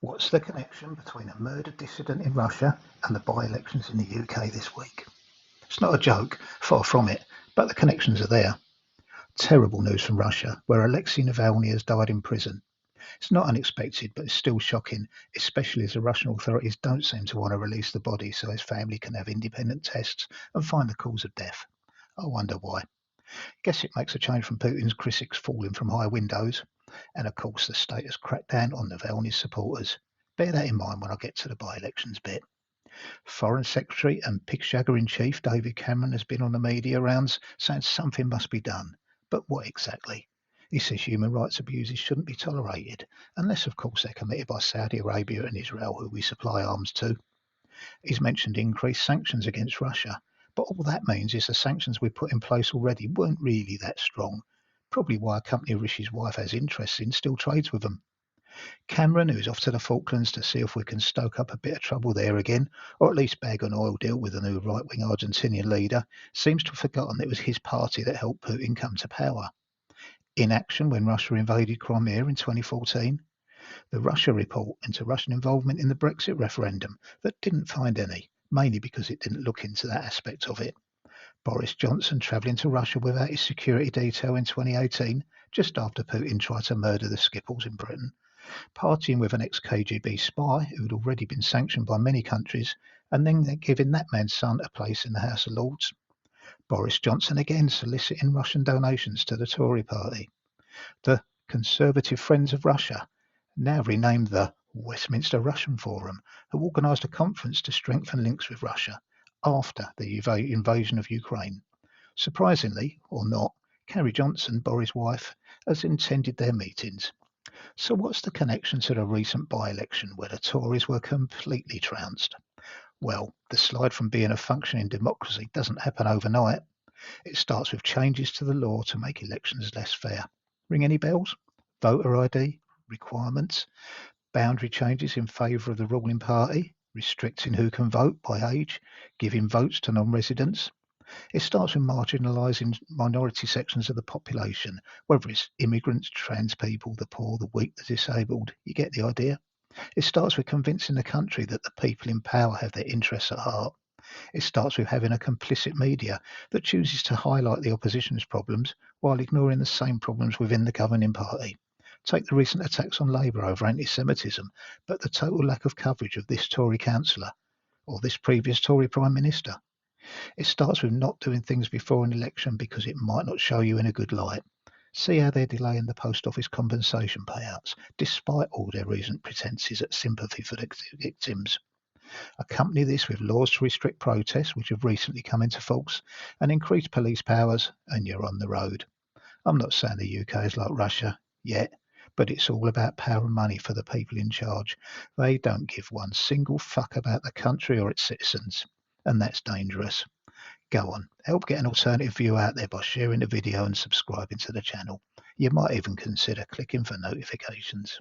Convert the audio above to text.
What's the connection between a murdered dissident in Russia and the by-elections in the UK this week? It's not a joke, far from it, but the connections are there. Terrible news from Russia, where Alexei Navalny has died in prison. It's not unexpected, but it's still shocking, especially as the Russian authorities don't seem to want to release the body so his family can have independent tests and find the cause of death. I wonder why. Guess it makes a change from Putin's critics falling from high windows, and of course the state has cracked down on Navalny's supporters. Bear that in mind when I get to the by-elections bit. Foreign Secretary and pig-shagger-in-chief David Cameron has been on the media rounds saying something must be done. But what exactly? He says human rights abuses shouldn't be tolerated, unless of course they're committed by Saudi Arabia and Israel, who we supply arms to. He's mentioned increased sanctions against Russia, but all that means is the sanctions we put in place already weren't really that strong. Probably why a company Rishi's wife has interests in still trades with them. Cameron, who's off to the Falklands to see if we can stoke up a bit of trouble there again, or at least bag an oil deal with the new right-wing Argentinian leader, seems to have forgotten it was his party that helped Putin come to power. Inaction when Russia invaded Crimea in 2014, the Russia report into Russian involvement in the Brexit referendum that didn't find any, mainly because it didn't look into that aspect of it. Boris Johnson travelling to Russia without his security detail in 2018, just after Putin tried to murder the Skipples in Britain. Partying with an ex-KGB spy who'd already been sanctioned by many countries, and then giving that man's son a place in the House of Lords. Boris Johnson again soliciting Russian donations to the Tory party. The Conservative Friends of Russia, now renamed the Westminster Russian Forum, who organised a conference to strengthen links with Russia after the invasion of Ukraine. Surprisingly, or not, Carrie Johnson, Boris' wife, has attended their meetings. So what's the connection to the recent by-election where the Tories were completely trounced? Well, the slide from being a functioning democracy doesn't happen overnight. It starts with changes to the law to make elections less fair. Ring any bells? Voter ID, requirements, boundary changes in favour of the ruling party, restricting who can vote by age, giving votes to non-residents. It starts with marginalising minority sections of the population, whether it's immigrants, trans people, the poor, the weak, the disabled. You get the idea. It starts with convincing the country that the people in power have their interests at heart. It starts with having a complicit media that chooses to highlight the opposition's problems while ignoring the same problems within the governing party. Take the recent attacks on Labour over anti-semetism, but the total lack of coverage of this Tory councillor or this previous Tory Prime Minister. It starts with not doing things before an election because it might not show you in a good light. See how they're delaying the post office compensation payouts, despite all their recent pretences at sympathy for the victims. Accompany this with laws to restrict protests, which have recently come into force, and increase police powers, and you're on the road. I'm not saying the UK is like Russia yet, but it's all about power and money for the people in charge. They don't give one single fuck about the country or its citizens, and that's dangerous. Go on, help get an alternative view out there by sharing the video and subscribing to the channel. You might even consider clicking for notifications.